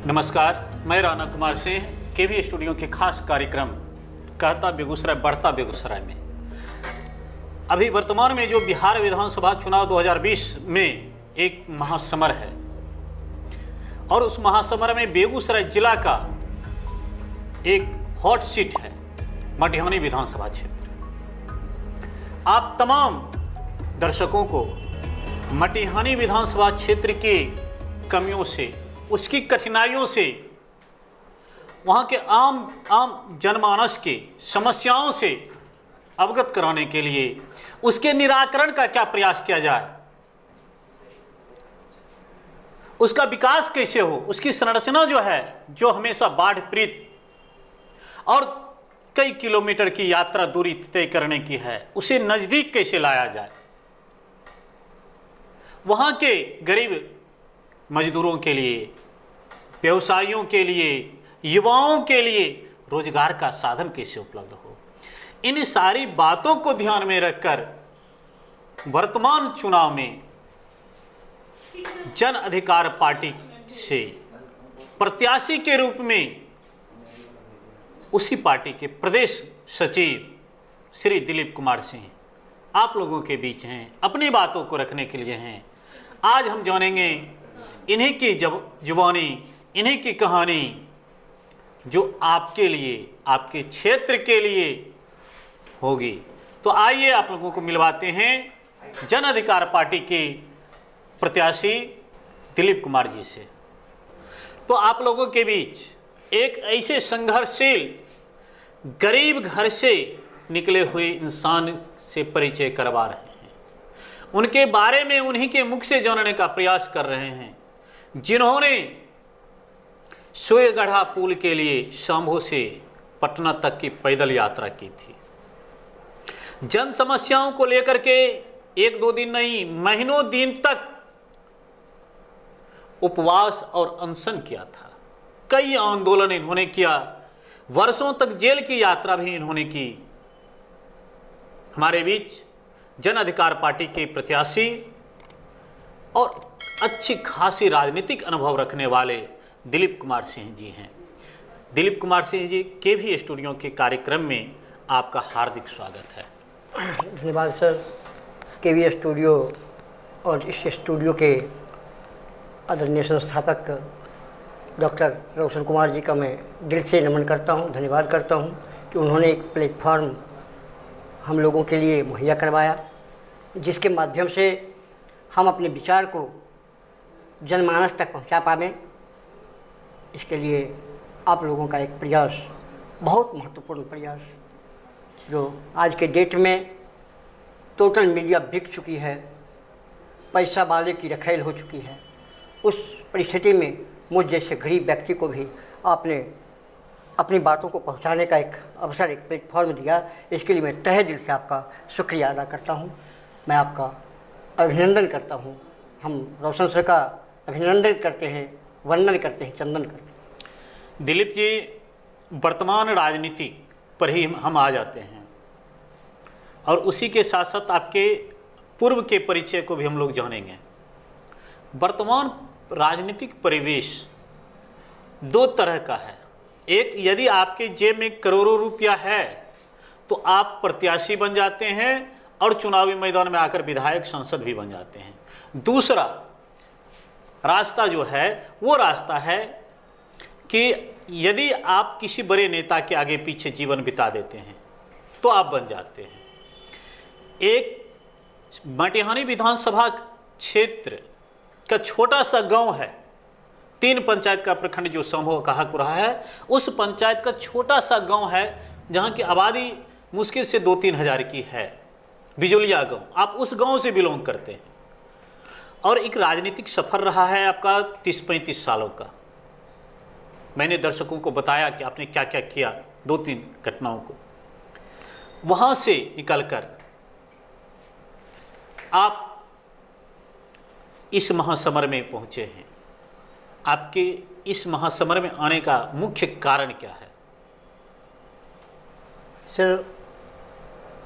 नमस्कार, मैं राणा कुमार सिंह केवी स्टूडियो के खास कार्यक्रम कहता बेगूसराय बढ़ता बेगूसराय में अभी वर्तमान में जो बिहार विधानसभा चुनाव 2020 में एक महासमर है और उस महासमर में बेगूसराय जिला का एक हॉट सीट है मटिहानी विधानसभा क्षेत्र। आप तमाम दर्शकों को मटिहानी विधानसभा क्षेत्र की कमियों से, उसकी कठिनाइयों से, वहाँ के आम जनमानस की समस्याओं से अवगत कराने के लिए उसके निराकरण का क्या प्रयास किया जाए, उसका विकास कैसे हो, उसकी संरचना जो है जो हमेशा बाढ़ पीड़ित और कई किलोमीटर की यात्रा दूरी तय करने की है, उसे नज़दीक कैसे लाया जाए, वहाँ के गरीब मजदूरों के लिए, व्यवसायियों के लिए, युवाओं के लिए रोजगार का साधन कैसे उपलब्ध हो, इन सारी बातों को ध्यान में रखकर वर्तमान चुनाव में जन अधिकार पार्टी से प्रत्याशी के रूप में उसी पार्टी के प्रदेश सचिव श्री दिलीप कुमार सिंह आप लोगों के बीच हैं, अपनी बातों को रखने के लिए हैं। आज हम जानेंगे इन्हीं की जुबानी, इन्हीं की कहानी जो आपके लिए, आपके क्षेत्र के लिए होगी। तो आइए आप लोगों को मिलवाते हैं जन अधिकार पार्टी के प्रत्याशी दिलीप कुमार जी से। तो आप लोगों के बीच एक ऐसे संघर्षशील गरीब घर से निकले हुए इंसान से परिचय करवा रहे हैं, उनके बारे में उन्हीं के मुख से जानने का प्रयास कर रहे हैं, जिन्होंने सोयगढ़ा पुल के लिए शाम्भो से पटना तक की पैदल यात्रा की थी। जन समस्याओं को लेकर के एक दो दिन नहीं, महीनों दिन तक उपवास और अनशन किया था। कई आंदोलन इन्होंने किया, वर्षों तक जेल की यात्रा भी इन्होंने की। हमारे बीच जन अधिकार पार्टी के प्रत्याशी और अच्छी खासी राजनीतिक अनुभव रखने वाले दिलीप कुमार सिंह जी हैं। दिलीप कुमार सिंह जी केवी स्टूडियो के कार्यक्रम में आपका हार्दिक स्वागत है। धन्यवाद सर। केवी स्टूडियो और इस स्टूडियो के आदरणीय संस्थापक डॉक्टर रोशन कुमार जी का मैं दिल से नमन करता हूं, धन्यवाद करता हूं कि उन्होंने एक प्लेटफॉर्म हम लोगों के लिए मुहैया करवाया, जिसके माध्यम से हम अपने विचार को जनमानस तक पहुंचा पाएं। इसके लिए आप लोगों का एक प्रयास, बहुत महत्वपूर्ण प्रयास, जो आज के डेट में टोटल मीडिया बिक चुकी है, पैसा वाले की रखेल हो चुकी है, उस परिस्थिति में मुझ जैसे गरीब व्यक्ति को भी आपने अपनी बातों को पहुंचाने का एक अवसर, एक प्लेटफॉर्म दिया। इसके लिए मैं तहे दिल से आपका शुक्रिया अदा करता हूं। मैं आपका अभिनंदन करता हूं। हम रोशन सर का अभिनंदन करते हैं, वंदन करते हैं, चंदन करते हैं। दिलीप जी, वर्तमान राजनीति पर ही हम आ जाते हैं और उसी के साथ साथ आपके पूर्व के परिचय को भी हम लोग जानेंगे। वर्तमान राजनीतिक परिवेश दो तरह का है। एक, यदि आपके जेब में करोड़ों रुपया है तो आप प्रत्याशी बन जाते हैं और चुनावी मैदान में आकर विधायक, सांसद भी बन जाते हैं। दूसरा रास्ता जो है वो रास्ता है कि यदि आप किसी बड़े नेता के आगे पीछे जीवन बिता देते हैं तो आप बन जाते हैं। एक मटिहानी विधानसभा क्षेत्र का छोटा सा गांव है, 3 पंचायत का प्रखंड जो संभव कहा रहा है, उस पंचायत का छोटा सा गांव है जहां की आबादी मुश्किल से 2-3 हज़ार की है, बिजोलिया गांव। आप उस गांव से बिलोंग करते हैं और एक राजनीतिक सफर रहा है आपका 30-35 सालों का। मैंने दर्शकों को बताया कि आपने क्या क्या किया, 2-3 घटनाओं को। वहां से निकलकर आप इस महासमर में पहुंचे हैं। आपके इस महासमर में आने का मुख्य कारण क्या है? सर,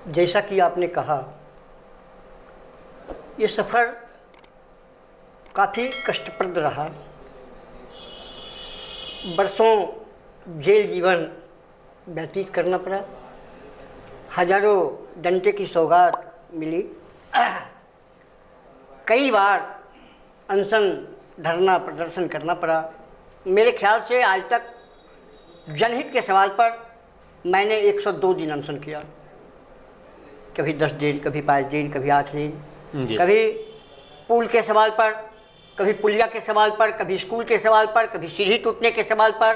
जैसा कि आपने कहा, ये सफ़र काफ़ी कष्टप्रद रहा। बरसों जेल जीवन व्यतीत करना पड़ा, हजारों डंडे की सौगात मिली, कई बार अनशन धरना प्रदर्शन करना पड़ा। मेरे ख्याल से आज तक जनहित के सवाल पर मैंने 102 दिन अनशन किया, कभी 10 दिन, कभी 5 दिन, कभी 8 दिन, कभी पुल के सवाल पर, कभी पुलिया के सवाल पर, कभी स्कूल के सवाल पर, कभी सीढ़ी टूटने के सवाल पर,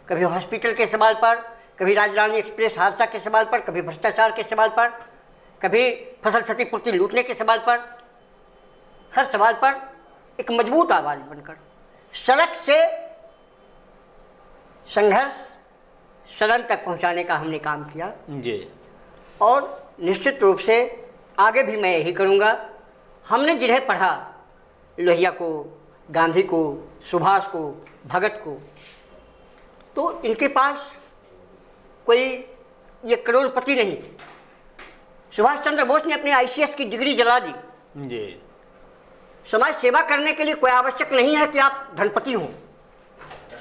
कभी हॉस्पिटल के सवाल पर, कभी राजधानी एक्सप्रेस हादसा के सवाल पर, कभी भ्रष्टाचार के सवाल पर, कभी फसल क्षतिपूर्ति लूटने के सवाल पर। हर सवाल पर एक मजबूत आवाज़ बनकर सड़क से संघर्ष सदन तक पहुंचाने का हमने काम किया जी। और निश्चित रूप से आगे भी मैं यही करूंगा। हमने जिन्हें पढ़ा, लोहिया को, गांधी को, सुभाष को, भगत को, तो इनके पास कोई ये करोड़पति नहीं थे। सुभाष चंद्र बोस ने अपनी ICS की डिग्री जला दी जी। समाज सेवा करने के लिए कोई आवश्यक नहीं है कि आप धनपति हों।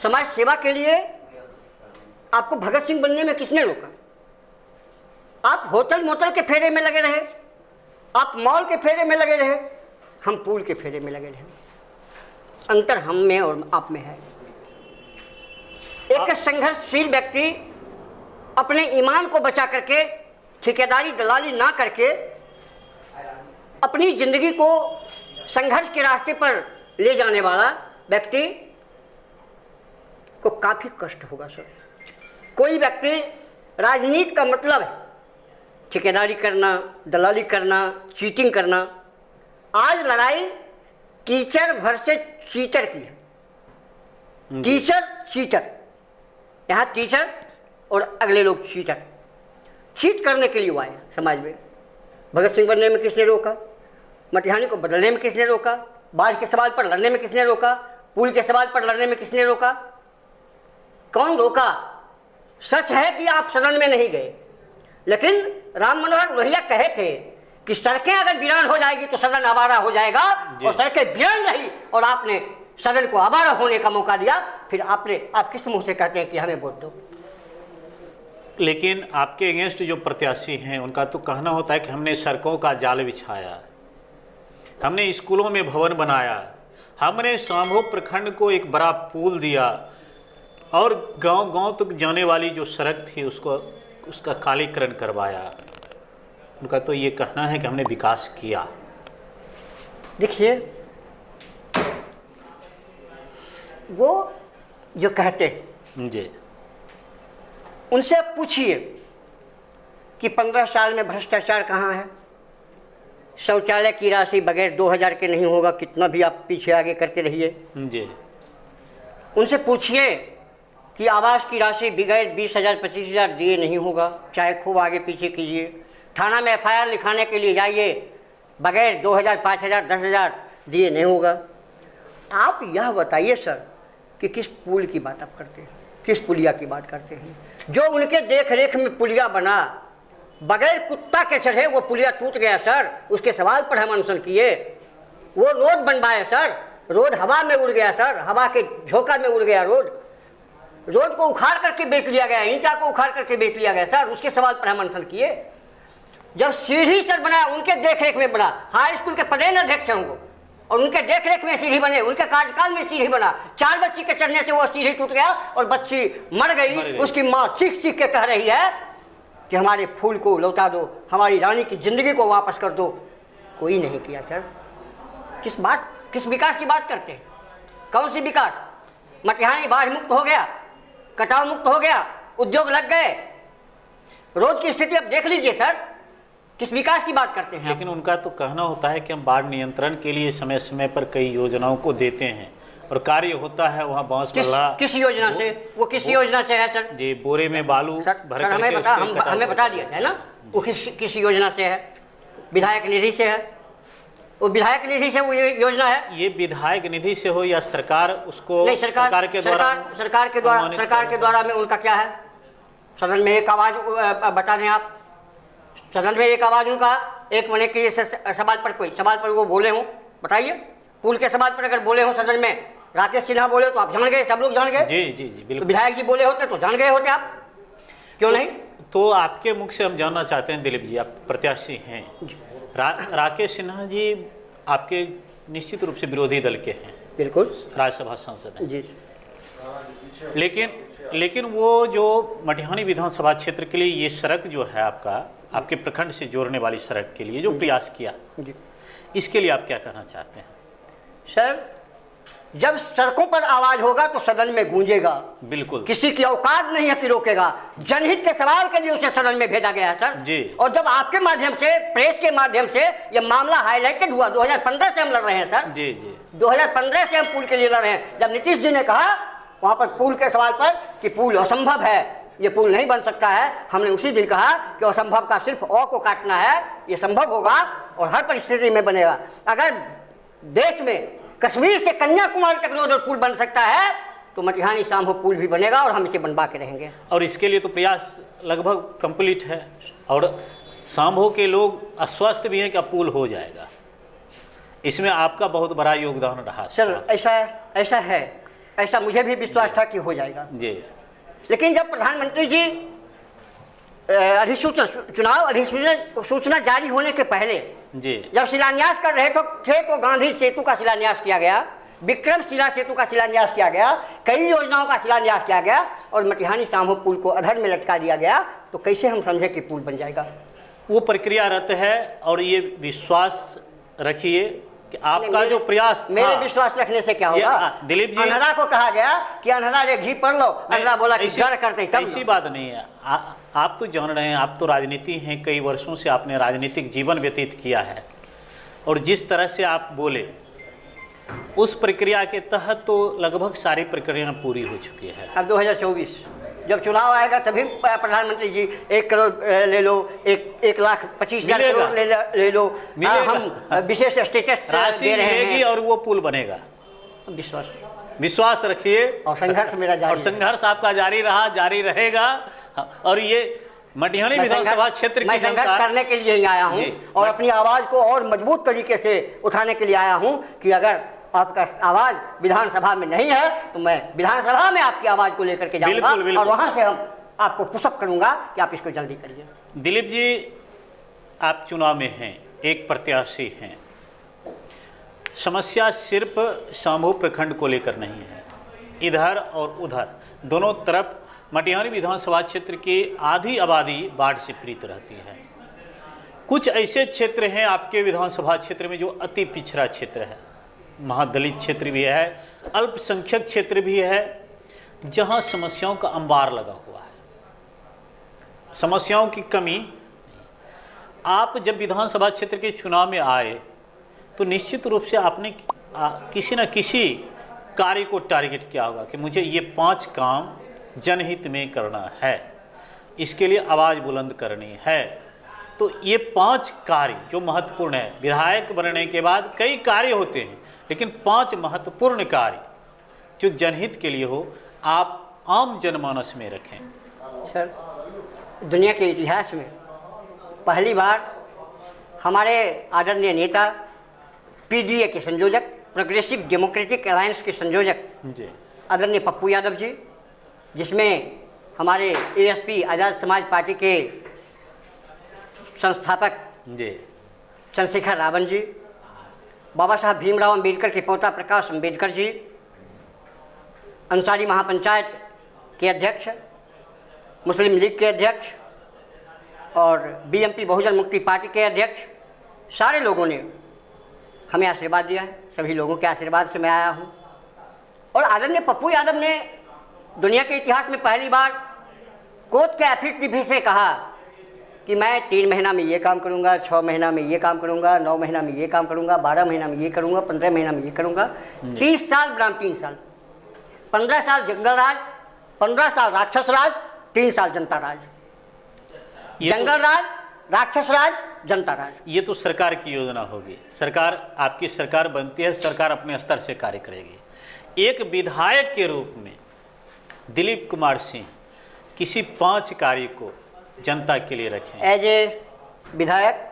समाज सेवा के लिए आपको भगत सिंह बनने में किसने रोका? आप होटल मोटल के फेरे में लगे रहे, आप मॉल के फेरे में लगे रहे, हम पूल के फेरे में लगे रहे। अंतर हम में और आप में है। एक संघर्षशील व्यक्ति अपने ईमान को बचा करके, ठेकेदारी दलाली ना करके, अपनी जिंदगी को संघर्ष के रास्ते पर ले जाने वाला व्यक्ति को काफ़ी कष्ट होगा सर। कोई व्यक्ति, राजनीति का मतलब है ठेकेदारी करना, दलाली करना, चीटिंग करना। आज लड़ाई टीचर वर्सेस चीटर की है। टीचर चीटर, यहाँ टीचर और अगले लोग चीटर। चीट करने के लिए हुआ है समाज में। भगत सिंह बनने में किसने रोका? मटिहानी को बदलने में किसने रोका? बाढ़ के सवाल पर लड़ने में किसने रोका? पुल के सवाल पर लड़ने में किसने रोका? कौन रोका? सच है कि आप सदन में नहीं गए, लेकिन राम मनोहर लोहिया कहे थे कि सड़कें अगर वीरान हो जाएगी तो सदन आवारा हो जाएगा, और सड़कें वीरान रही और आपने सदन को आवारा होने का मौका दिया। फिर आप किस मुंह से कहते हैं कि हमें वोट दो? लेकिन आपके अगेंस्ट जो प्रत्याशी हैं उनका तो कहना होता है कि हमने सड़कों का जाल बिछाया, हमने स्कूलों में भवन बनाया, हमने शाम्भू प्रखंड को एक बड़ा पुल दिया, और गांव-गांव तक जाने वाली जो सड़क थी उसका कालीकरण करवाया। उनका तो ये कहना है कि हमने विकास किया। देखिए, वो जो कहते हैं जी, उनसे पूछिए कि 15 साल में भ्रष्टाचार कहाँ है? शौचालय की राशि बगैर 2000 के नहीं होगा, कितना भी आप पीछे आगे करते रहिए। जी। उनसे पूछिए कि आवास की राशि बगैर 20,000 25,000 दिए नहीं होगा, चाहे खूब आगे पीछे कीजिए। थाना में FIR लिखाने के लिए जाइए, बगैर 2000 5000 10,000 दिए नहीं होगा। आप यह बताइए सर कि किस पुल की बात आप करते हैं, किस पुलिया की बात करते हैं? जो उनके देख रेख में पुलिया बना, बगैर कुत्ता के चढ़े वो पुलिया टूट गया सर। उसके सवाल पर हम अनशन किए। वो रोड बनवाए सर, रोड हवा में उड़ गया सर, हवा के झोंका में उड़ गया रोड को उखाड़ करके बेच लिया गया, ईंटा को उखाड़ करके बेच लिया गया सर। उसके सवाल पर हम अनशन किए। जब सीढ़ी सर बना, उनके देखरेख में बना, हाई स्कूल के पदेन अध्यक्ष होंगे और उनके देखरेख में सीढ़ी बने, उनके कार्यकाल में सीढ़ी बना। 4 बच्ची के चढ़ने से वो सीढ़ी टूट गया और बच्ची मर गई। उसकी माँ चीख चीख के कह रही है कि हमारे फूल को लौटा दो, हमारी रानी की जिंदगी को वापस कर दो। कोई नहीं किया सर। किस विकास की बात करते हैं? कौन सी विकास? मटिहानी बाढ़ मुक्त हो गया, कटाव मुक्त हो गया, उद्योग लग गए। रोड की स्थिति अब देख लीजिए सर, किस विकास की बात करते हैं? लेकिन उनका तो कहना होता है कि हम बाढ़ नियंत्रण के लिए समय समय पर कई योजनाओं को देते हैं और कार्य होता है वहाँ बांस बल्ला। किस योजना से? वो किस योजना से है सर? जी, बोरे में बालू भर करके हमें बता दिया जाए ना, वो किस योजना से है? विधायक निधि से है? वो विधायक निधि से वो योजना है? ये विधायक निधि से हो या सरकार उसको नहीं, सरकार के द्वारा में उनका क्या है? सदन में एक आवाज़ बता दें आप। सदन में एक आवाज़ उनका, एक महीने के सवाल पर कोई सवाल पर वो बोले हों, बताइए। पुल के सवाल पर अगर बोले हों सदन में, राकेश सिन्हा बोले तो आप जान गए, सब लोग जान गए। जी जी जी तो बिल्कुल। विधायक जी बोले होते तो जान गए होते आप, क्यों नहीं? तो आपके मुख से हम जानना चाहते हैं दिलीप जी, आप प्रत्याशी हैं, राकेश सिन्हा जी आपके निश्चित रूप से विरोधी दल के हैं, बिल्कुल राज्यसभा सांसद हैं, जी। लेकिन वो जो मटिहानी विधानसभा क्षेत्र के लिए ये सड़क जो है आपके प्रखंड से जोड़ने वाली सड़क के लिए जो प्रयास किया, जी इसके लिए आप क्या कहना चाहते हैं? सर, जब सड़कों पर आवाज होगा तो सदन में गूंजेगा। बिल्कुल। किसी की औकात नहीं है कि रोकेगा। जनहित के सवाल के लिए उसे सदन में भेजा गया है सर जी। और जब आपके माध्यम से, प्रेस के माध्यम से ये मामला हाईलाइटेड हुआ, 2015 से हम लड़ रहे हैं सर। जी जी 2015 से हम पुल के लिए लड़ रहे हैं। जब नीतीश जी ने कहा वहां पर पुल के सवाल पर कि पुल असंभव है, ये पुल नहीं बन सकता है, हमने उसी दिन कहा कि असंभव का सिर्फ अ को काटना है, ये संभव होगा और हर परिस्थिति में बनेगा। अगर देश में कश्मीर से कन्याकुमारी तक रोड और पुल बन सकता है तो मटिहानी शाम्भो पुल भी बनेगा और हम इसे बनवा के रहेंगे। और इसके लिए तो प्रयास लगभग कंप्लीट है और शाम्भो के लोग आश्वस्त भी हैं कि अब पुल हो जाएगा। इसमें आपका बहुत बड़ा योगदान रहा सर। ऐसा है, ऐसा मुझे भी विश्वास था कि हो जाएगा जी। लेकिन जब प्रधानमंत्री जी चुनाव अधिसूचना जारी होने के पहले जी जब शिलान्यास कर रहे थे तो गांधी सेतु का शिलान्यास किया गया, विक्रमशिला सेतु का शिलान्यास किया गया, कई योजनाओं का शिलान्यास किया गया और मटिहानी शाम्भो पुल को अधर में लटका दिया गया। तो कैसे हम समझे कि पुल बन जाएगा? वो प्रक्रियारत है और ये विश्वास रखिए कि आपका जो प्रयास था, मेरे विश्वास रखने से क्या होगा? दिलीप जी, अनहरा को कहा गया कि अनहरा रे घी पढ़ लो, अनहरा बोला कि घर करते तब। ऐसी बात नहीं है। आप तो जान रहे हैं, आप तो राजनीति हैं, कई वर्षों से आपने राजनीतिक जीवन व्यतीत किया है और जिस तरह से आप बोले उस प्रक्रिया के तहत तो लगभग सारी प्रक्रिया पूरी हो चुकी है। अब 2024 जब चुनाव आएगा तभी प्रधानमंत्री जी 1 करोड़ ले लो, 1,25,000 करोड़ ले लो, हम विशेष स्टेटस राशि मिलेगी और वो पुल बनेगा। विश्वास रखिए और संघर्ष मेरा जारी, और संघर्ष आपका जारी रहा, जारी रहेगा। और ये मटिहानी विधानसभा क्षेत्र की संघर्ष करने के लिए ही आया हूँ और अपनी आवाज को और मजबूत तरीके से उठाने के लिए आया हूँ कि अगर आपका आवाज विधानसभा में नहीं है तो मैं विधानसभा में आपकी आवाज को लेकर के जाऊंगा और वहां से हम आपको पुशअप करूंगा कि आप इसको जल्दी करिए। दिलीप जी, आप चुनाव में हैं, एक प्रत्याशी हैं, समस्या सिर्फ शाम्भो प्रखंड को लेकर नहीं है, इधर और उधर दोनों तरफ मटिहानी विधानसभा क्षेत्र की आधी आबादी बाढ़ से पीड़ित रहती है। कुछ ऐसे क्षेत्र हैं आपके विधानसभा क्षेत्र में जो अति पिछड़ा क्षेत्र है, महादलित क्षेत्र भी है, अल्पसंख्यक क्षेत्र भी है, जहां समस्याओं का अंबार लगा हुआ है, समस्याओं की कमी। आप जब विधानसभा क्षेत्र के चुनाव में आए तो निश्चित रूप से आपने किसी न किसी कार्य को टारगेट किया होगा कि मुझे ये 5 काम जनहित में करना है, इसके लिए आवाज़ बुलंद करनी है। तो ये 5 कार्य जो महत्वपूर्ण है, विधायक बनने के बाद कई कार्य होते हैं लेकिन 5 महत्वपूर्ण कार्य जो जनहित के लिए हो, आप आम जनमानस में रखें। सर, दुनिया के इतिहास में पहली बार हमारे आदरणीय नेता पीडीए के संयोजक, प्रोग्रेसिव डेमोक्रेटिक अलायंस के संयोजक जी आदरणीय पप्पू यादव जी, जिसमें हमारे एएसपी आज़ाद समाज पार्टी के संस्थापक जी चंद्रशेखर रावण जी, बाबा साहब भीमराव अम्बेडकर के पोता प्रकाश अम्बेडकर जी, अंसारी महापंचायत के अध्यक्ष, मुस्लिम लीग के अध्यक्ष और बीएमपी बहुजन मुक्ति पार्टी के अध्यक्ष, सारे लोगों ने हमें आशीर्वाद दिया है। सभी लोगों के आशीर्वाद से मैं आया हूँ। और आदरणीय पप्पू यादव ने दुनिया के इतिहास में पहली बार कोर्ट के एफिडेविट से कहा कि मैं 3 महीना में ये काम करूँगा, 6 महीना में ये काम करूँगा, 9 महीना में ये काम करूँगा, 12 महीना में ये करूँगा, 15 महीना में ये करूँगा। 30 साल बनाम 3 साल, 15 साल जंगल राज, 15 साल राक्षस राज, 3 साल जनता राज। जंगल राज, राक्षस राज, जनता राज। ये तो सरकार की योजना होगी। सरकार, आपकी सरकार बनती है, सरकार अपने स्तर से कार्य करेगी। एक विधायक के रूप में दिलीप कुमार सिंह किसी 5 कार्य को जनता के लिए रखें। एज ए विधायक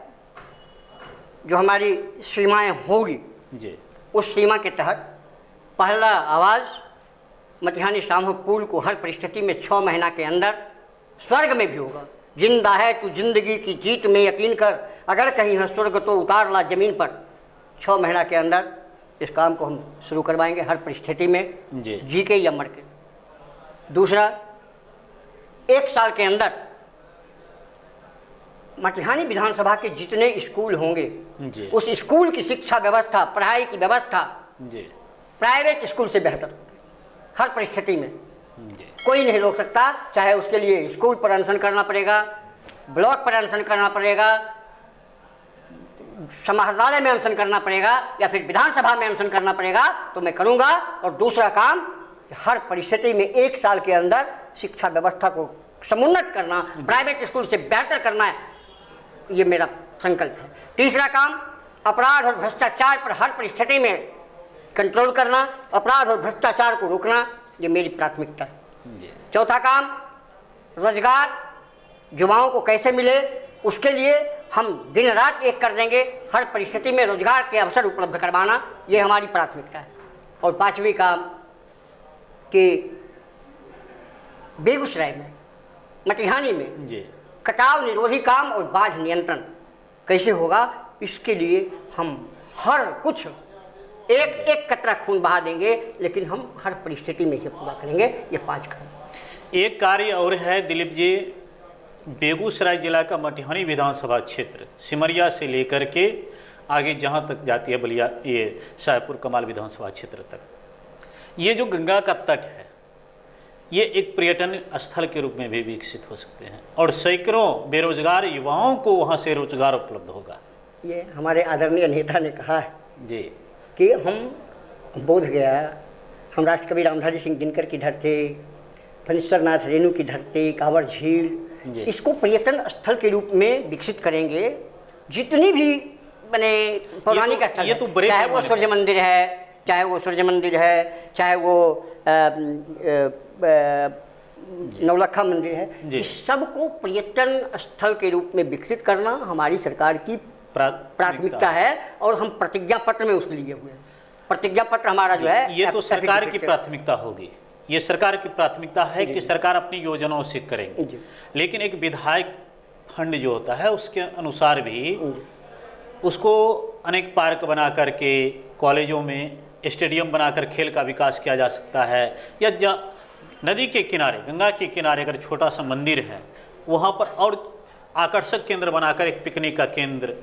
जो हमारी सीमाएं होगी जी, उस सीमा के तहत पहला आवाज़ मटिहानी सामूहिक पुल को हर परिस्थिति में 6 महीना के अंदर स्वर्ग में भी होगा। जिंदा है तू जिंदगी की जीत में यकीन कर, अगर कहीं है स्वर्ग तो उतार ला जमीन पर। 6 महीना के अंदर इस काम को हम शुरू करवाएंगे हर परिस्थिति में, जी के या मर के। दूसरा, 1 साल के अंदर मटिहानी विधानसभा के जितने स्कूल होंगे उस स्कूल की शिक्षा व्यवस्था, पढ़ाई की व्यवस्था प्राइवेट स्कूल से बेहतर हर परिस्थिति में। कोई नहीं रोक सकता, चाहे उसके लिए स्कूल पर अनशन करना पड़ेगा, ब्लॉक पर अनशन करना पड़ेगा, समाहरणालय में अनशन करना पड़ेगा या फिर विधानसभा में अनशन करना पड़ेगा, तो मैं करूंगा। और दूसरा काम, हर परिस्थिति में 1 साल के अंदर शिक्षा व्यवस्था को समुन्नत करना, प्राइवेट स्कूल से बेहतर करना, ये मेरा संकल्प है। तीसरा काम, अपराध और भ्रष्टाचार पर हर परिस्थिति में कंट्रोल करना, अपराध और भ्रष्टाचार को रोकना, ये मेरी प्राथमिकता है। चौथा काम, रोजगार युवाओं को कैसे मिले, उसके लिए हम दिन रात एक कर देंगे। हर परिस्थिति में रोजगार के अवसर उपलब्ध करवाना, ये हमारी प्राथमिकता है। और पांचवी काम कि बेगूसराय में, मटिहानी में कटाव निरोधी काम और बाढ़ नियंत्रण कैसे होगा, इसके लिए हम हर कुछ एक कतरा खून बहा देंगे, लेकिन हम हर परिस्थिति में इसे पूरा करेंगे। ये 5 काम। एक कार्य और है दिलीप जी, बेगूसराय जिला का मटिहानी विधानसभा क्षेत्र सिमरिया से लेकर के आगे जहाँ तक जाती है बलिया, ये शाहपुर कमाल विधानसभा क्षेत्र तक, ये जो गंगा का तट है, ये एक पर्यटन स्थल के रूप में भी विकसित हो सकते हैं और सैकड़ों बेरोजगार युवाओं को वहाँ से रोजगार उपलब्ध होगा। ये हमारे आदरणीय नेता ने कहा है जी कि हम बोध गया, हम राष्ट्रकवि रामधारी सिंह दिनकर की धरती, फणीश्वरनाथ रेणु की धरती, कांवड़ झील, इसको पर्यटन स्थल के रूप में विकसित करेंगे। जितनी भी मैंने पौराणिक स्थल, चाहे वो सूर्य मंदिर है, चाहे वो सूर्य मंदिर है, चाहे वो नवलखा मंदिर है, इस सब को पर्यटन स्थल के रूप में विकसित करना हमारी सरकार की प्राथमिकता है। और हम प्रतिज्ञा पत्र में उसके लिए हुए हैं। प्रतिज्ञा पत्र हमारा जो है, ये तो सरकार की प्राथमिकता होगी, ये सरकार की प्राथमिकता है कि सरकार अपनी योजनाओं से करेंगे। लेकिन एक विधायक फंड जो होता है उसके अनुसार भी उसको अनेक पार्क बना करके, कॉलेजों में स्टेडियम बनाकर खेल का विकास किया जा सकता है, या नदी के किनारे, गंगा के किनारे अगर छोटा सा मंदिर है वहाँ पर और आकर्षक केंद्र बनाकर एक पिकनिक का केंद्र,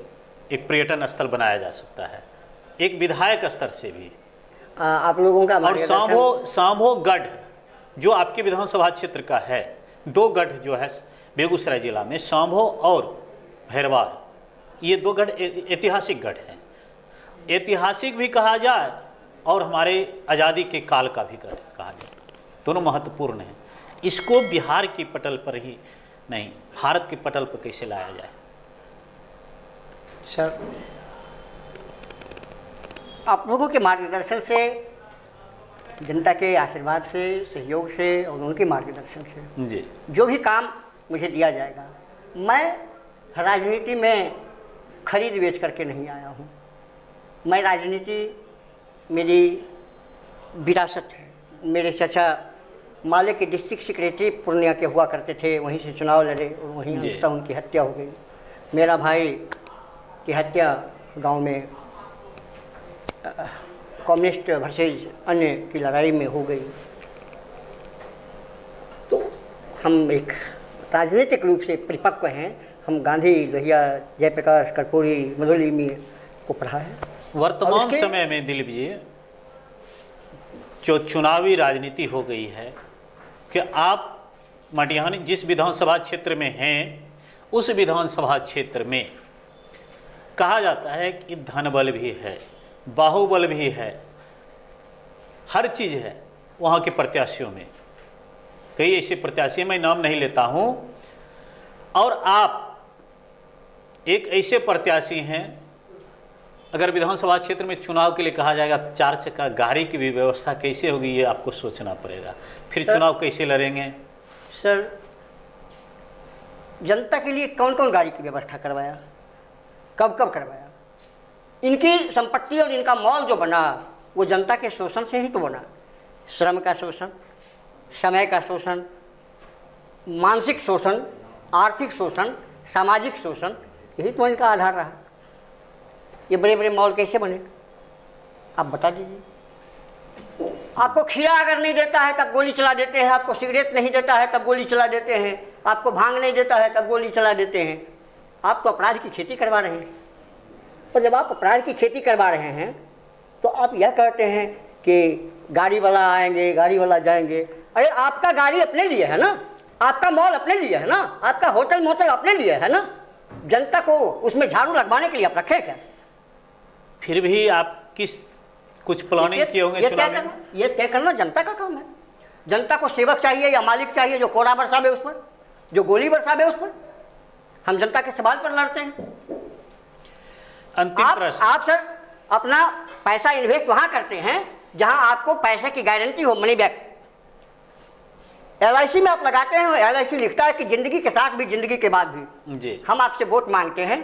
एक पर्यटन स्थल बनाया जा सकता है, एक विधायक स्तर से भी। आप लोगों का और सांभो गढ़ जो आपके विधानसभा क्षेत्र का है, 2 गढ़ जो है बेगूसराय जिला में, सांभो और भैरवार, ये 2 गढ़ ऐतिहासिक गढ़ हैं। ऐतिहासिक भी कहा जाए और हमारे आज़ादी के काल का भी गढ़ कहा जाए, दोनों महत्वपूर्ण हैं। इसको बिहार की पटल पर ही नहीं, भारत के पटल पर कैसे लाया जाए? सर, आप लोगों के मार्गदर्शन से, जनता के आशीर्वाद से, सहयोग से और उनके मार्गदर्शन से जी जो भी काम मुझे दिया जाएगा, मैं राजनीति में खरीद बेच करके नहीं आया हूँ। मैं राजनीति मेरी विरासत है। मेरे चाचा माले के डिस्ट्रिक्ट सेक्रेटरी पूर्णिया के हुआ करते थे, वहीं से चुनाव लड़े और वहीं अंततः उनकी हत्या हो गई। मेरा भाई की हत्या गांव में कम्युनिस्ट वर्सेज अन्य की लड़ाई में हो गई। तो हम एक राजनीतिक रूप से परिपक्व हैं। हम गांधी, लोहिया, जयप्रकाश, कर्पूरी, मधुलिमी को पढ़ा है। वर्तमान समय में दिलीप जी जो चुनावी राजनीति हो गई है कि आप मटिहानी जिस विधानसभा क्षेत्र में हैं, उस विधानसभा क्षेत्र में कहा जाता है कि धनबल भी है, बाहुबल भी है, हर चीज़ है वहाँ के प्रत्याशियों में। कई ऐसे प्रत्याशी, मैं नाम नहीं लेता हूँ, और आप एक ऐसे प्रत्याशी हैं, अगर विधानसभा क्षेत्र में चुनाव के लिए कहा जाएगा 4 चक्का गाड़ी की भी व्यवस्था कैसे होगी, ये आपको सोचना पड़ेगा। फिर चुनाव कैसे लड़ेंगे? सर, जनता के लिए कौन कौन गाड़ी की व्यवस्था करवाया, कब कब करवाया? इनकी संपत्ति और इनका मॉल जो बना वो जनता के शोषण से ही तो बना। श्रम का शोषण, समय का शोषण, मानसिक शोषण, आर्थिक शोषण, सामाजिक शोषण, यही तो इनका आधार रहा। ये बड़े बड़े मॉल कैसे बने आप बता दीजिए। आपको खीरा अगर नहीं देता है तब गोली चला देते हैं, आपको सिगरेट नहीं देता है तब गोली चला देते हैं, आपको भांग नहीं देता है तब गोली चला देते हैं। आप तो अपराध की खेती करवा रहे हैं। और जब आप अपराध की खेती करवा रहे हैं तो आप यह कहते हैं कि गाड़ी वाला आएंगे, गाड़ी वाला जाएंगे। अरे आपका गाड़ी अपने लिए है ना, आपका मॉल अपने लिए है ना, आपका होटल मोटल अपने लिए है ना, जनता को उसमें झाड़ू लगवाने के लिए आप रखे क्या? फिर भी आप कुछ प्लानिंग किए होंगे चुनाव में? ये तय करना जनता का काम है। जनता को सेवक चाहिए या मालिक चाहिए जो कोड़ा बरसावे उस पर, जो गोली बरसावे उस पर? हम जनता के सवाल पर लड़ते हैं। अंतिम प्रश्न। आप सर अपना पैसा इन्वेस्ट वहां करते हैं जहां आपको पैसे की गारंटी हो, मनी बैक। LIC में आप लगाते हैं, LIC लिखता है कि जिंदगी के साथ भी, जिंदगी के बाद भी। जी। हम आपसे वोट मांगते हैं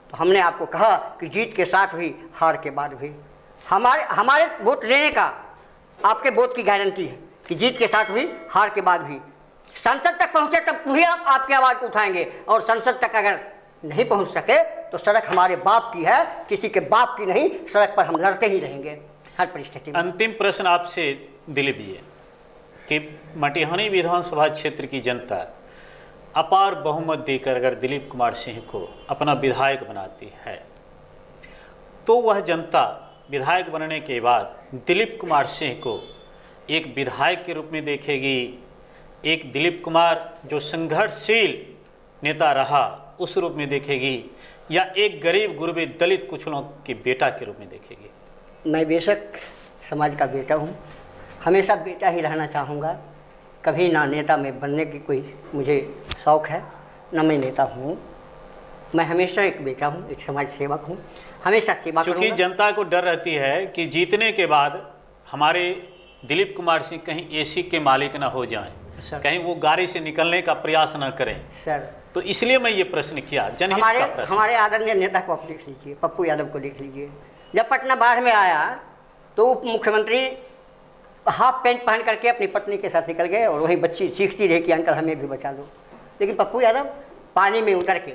तो हमने आपको कहा कि जीत के साथ भी, हार के बाद भी। हमारे वोट लेने का आपके वोट की गारंटी है कि जीत के साथ भी, हार के बाद भी। संसद तक पहुंचे तब भी आप आपकी आवाज़ को उठाएंगे, और संसद तक अगर नहीं पहुंच सके तो सड़क हमारे बाप की है, किसी के बाप की नहीं। सड़क पर हम लड़ते ही रहेंगे हर परिस्थिति में। अंतिम प्रश्न आपसे दिलीप जी कि मटिहानी विधानसभा क्षेत्र की जनता अपार बहुमत देकर अगर दिलीप कुमार सिंह को अपना विधायक बनाती है तो वह जनता विधायक बनने के बाद दिलीप कुमार सिंह को एक विधायक के रूप में देखेगी, एक दिलीप कुमार जो संघर्षशील नेता रहा उस रूप में देखेगी, या एक गरीब गुरबे दलित कुचलों के बेटा के रूप में देखेगी? मैं बेशक समाज का बेटा हूँ, हमेशा बेटा ही रहना चाहूँगा। कभी ना नेता में बनने की कोई मुझे शौक़ है, ना मैं नेता हूँ। मैं हमेशा एक बेटा हूँ, एक समाज सेवक हूँ, हमेशा सेवा करूँगा। क्योंकि जनता को डर रहती है कि जीतने के बाद हमारे दिलीप कुमार सिंह कहीं AC के मालिक ना हो जाएं, कहीं वो गाड़ी से निकलने का प्रयास ना करें सर। तो इसलिए मैं ये प्रश्न किया, जनहित का प्रश्न। हमारे आदरणीय नेता को आप देख लीजिए, पप्पू यादव को देख लीजिए। जब पटना बाढ़ में आया तो उप मुख्यमंत्री हाफ पैंट पहन करके अपनी पत्नी के साथ निकल गए, और वही बच्ची सीखती रही कि अंकल हमें भी बचा लो। लेकिन पप्पू यादव पानी में उतर के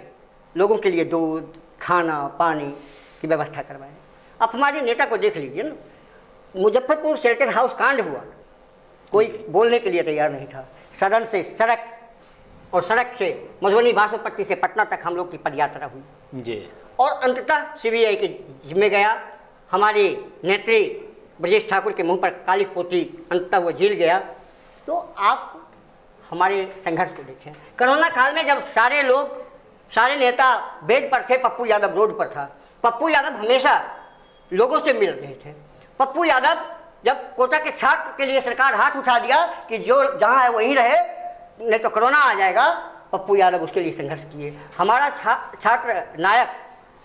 लोगों के लिए दूध, खाना, पानी की व्यवस्था करवाए। आप हमारे नेता को देख लीजिए ना, मुजफ्फरपुर शेल्टर हाउस कांड हुआ, कोई बोलने के लिए तैयार नहीं था। सदन से सड़क और सड़क से मधुबनी बासोपट्टी से पटना तक हम लोग की पदयात्रा हुई जी। और अंततः CBI के जिम्मे गया। हमारे नेत्री ब्रजेश ठाकुर के मुंह पर काली पोती, अंततः वो जेल गया। तो आप हमारे संघर्ष को देखें। कोरोना काल में जब सारे लोग, सारे नेता बेड पर थे, पप्पू यादव रोड पर था। पप्पू यादव हमेशा लोगों से मिल रहे थे। पप्पू यादव जब कोटा के छात्र के लिए सरकार हाथ उठा दिया कि जो जहाँ है वहीं रहे, नहीं तो कोरोना आ जाएगा, पप्पू यादव उसके लिए संघर्ष किए। हमारा छात्र नायक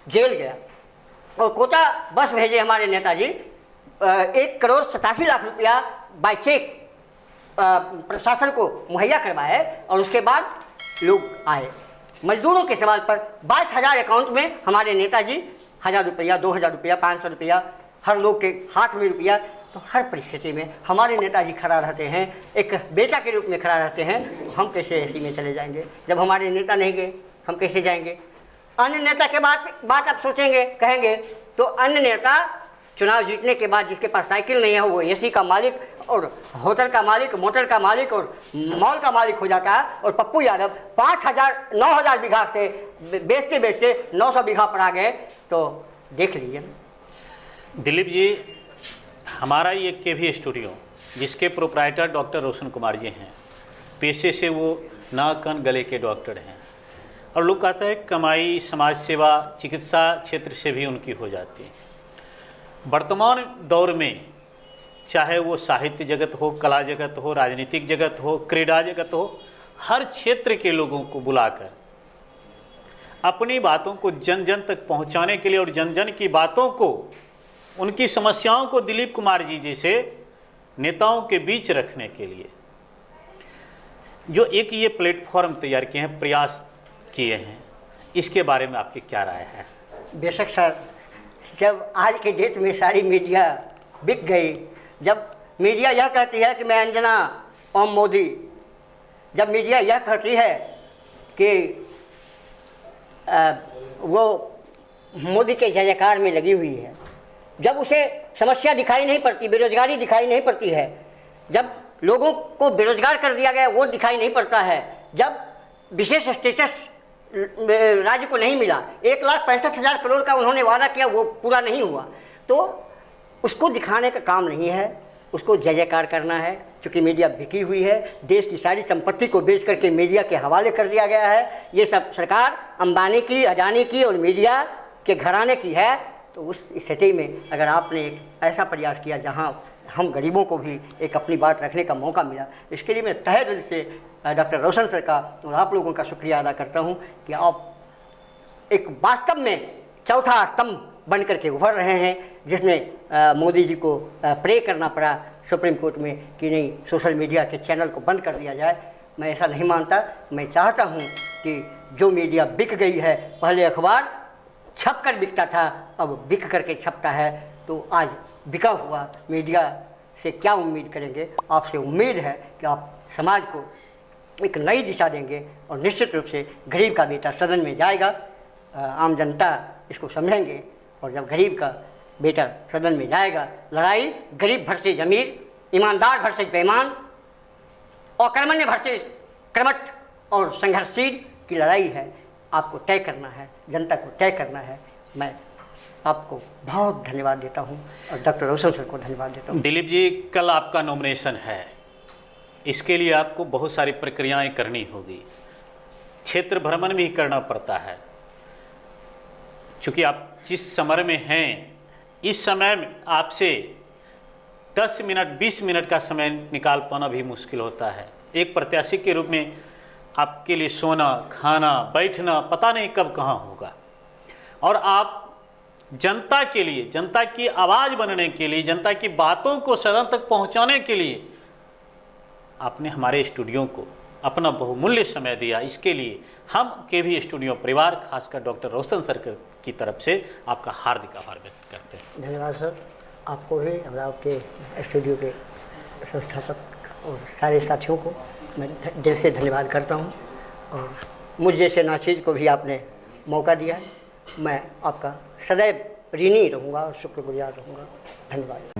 जेल गया और कोटा बस भेजे हमारे नेताजी, 1,87,00,000 रुपया बाय चेक प्रशासन को मुहैया करवाए, और उसके बाद लोग आए। मजदूरों के सवाल पर 22,000 अकाउंट में हमारे नेताजी 1,000 रुपया, 2,000 रुपया, 500 रुपया, हर लोग के हाथ में रुपया। तो हर परिस्थिति में हमारे नेताजी खड़ा रहते हैं, एक बेटा के रूप में खड़ा रहते हैं। हम कैसे ऐसी में चले जाएंगे? जब हमारे नेता नहीं गए हम कैसे जाएंगे? अन्य नेता के बात आप सोचेंगे, कहेंगे तो अन्य नेता चुनाव जीतने के बाद जिसके पास साइकिल नहीं है वो AC का मालिक और होटल का मालिक, मोटर का मालिक और मॉल का मालिक हो जाता है। और पप्पू यादव 9,000 बीघा से बेचते बेचते 900 बीघा पर आ गए। तो देख लीजिए दिलीप जी, हमारा ये KV स्टूडियो जिसके प्रोप्राइटर डॉक्टर रोशन कुमार जी हैं, पेशे से वो नाक कान गले के डॉक्टर हैं, और लोग कहते हैं कमाई समाज सेवा चिकित्सा क्षेत्र से भी उनकी हो जाती है। वर्तमान दौर में चाहे वो साहित्य जगत हो, कला जगत हो, राजनीतिक जगत हो, क्रीड़ा जगत हो, हर क्षेत्र के लोगों को बुलाकर अपनी बातों को जन जन तक पहुंचाने के लिए और जन जन की बातों को, उनकी समस्याओं को दिलीप कुमार जी जैसे नेताओं के बीच रखने के लिए जो एक ये प्लेटफॉर्म तैयार किए हैं, प्रयास किए हैं, इसके बारे में आपकी क्या राय है? बेशक सर, जब आज के डेट में सारी मीडिया बिक गई, जब मीडिया यह कहती है कि मैं अंजना ओम मोदी, जब मीडिया यह कहती है कि वो मोदी के जय जयकार में लगी हुई है, जब उसे समस्या दिखाई नहीं पड़ती, बेरोजगारी दिखाई नहीं पड़ती है, जब लोगों को बेरोजगार कर दिया गया वो दिखाई नहीं पड़ता है, जब विशेष स्टेटस राज्य को नहीं मिला, 1,65,000 करोड़ का उन्होंने वादा किया वो पूरा नहीं हुआ, तो उसको दिखाने का काम नहीं है, उसको जय जयकार करना है। क्योंकि मीडिया बिकी हुई है, देश की सारी संपत्ति को बेच करके मीडिया के हवाले कर दिया गया है। ये सब सरकार अंबानी की, अडानी की और मीडिया के घराने की है। तो उस स्थिति में अगर आपने एक ऐसा प्रयास किया जहां हम गरीबों को भी एक अपनी बात रखने का मौका मिला, इसके लिए मैं तहे दिल से डॉक्टर रोशन सर का और आप लोगों का शुक्रिया अदा करता हूं कि आप एक वास्तव में चौथा स्तंभ बन करके उभर रहे हैं, जिसमें मोदी जी को प्रे करना पड़ा सुप्रीम कोर्ट में कि नहीं, सोशल मीडिया के चैनल को बंद कर दिया जाए। मैं ऐसा नहीं मानता। मैं चाहता हूं कि जो मीडिया बिक गई है, पहले अखबार छप कर बिकता था, अब बिक करके छपता है, तो आज बिका हुआ मीडिया से क्या उम्मीद करेंगे। आपसे उम्मीद है कि आप समाज को एक नई दिशा देंगे और निश्चित रूप से गरीब का बेटा सदन में जाएगा, आम जनता इसको समझेंगे, और जब गरीब का बेटा सदन में जाएगा, लड़ाई गरीब वर्सेस अमीर, ईमानदार वर्सेस बेईमान, और कर्मण्य वर्सेस कर्मठ और संघर्षशील की लड़ाई है। आपको तय करना है, जनता को तय करना है। मैं आपको बहुत धन्यवाद देता हूं और डॉक्टर रोशन सर को धन्यवाद देता हूं। दिलीप जी, कल आपका नॉमिनेशन है, इसके लिए आपको बहुत सारी प्रक्रियाएं करनी होगी, क्षेत्र भ्रमण भी करना पड़ता है। चूँकि आप जिस समय में हैं, इस समय में आपसे 10 मिनट 20 मिनट का समय निकाल पाना भी मुश्किल होता है। एक प्रत्याशी के रूप में आपके लिए सोना, खाना, बैठना पता नहीं कब कहाँ होगा, और आप जनता के लिए, जनता की आवाज़ बनने के लिए, जनता की बातों को सदन तक पहुँचाने के लिए आपने हमारे स्टूडियो को अपना बहुमूल्य समय दिया। इसके लिए हम केवी स्टूडियो परिवार, खासकर डॉक्टर रोशन सर की तरफ से आपका हार्दिक आभार व्यक्त करते हैं। धन्यवाद सर, आपको भी और आपके स्टूडियो के संस्थापक और सारे साथियों को मैं दिल से धन्यवाद करता हूं, और मुझ जैसे नाचीज़ को भी आपने मौका दिया है। मैं आपका सदैव ऋणी रहूँगा और शुक्रगुजार रहूँगा। धन्यवाद।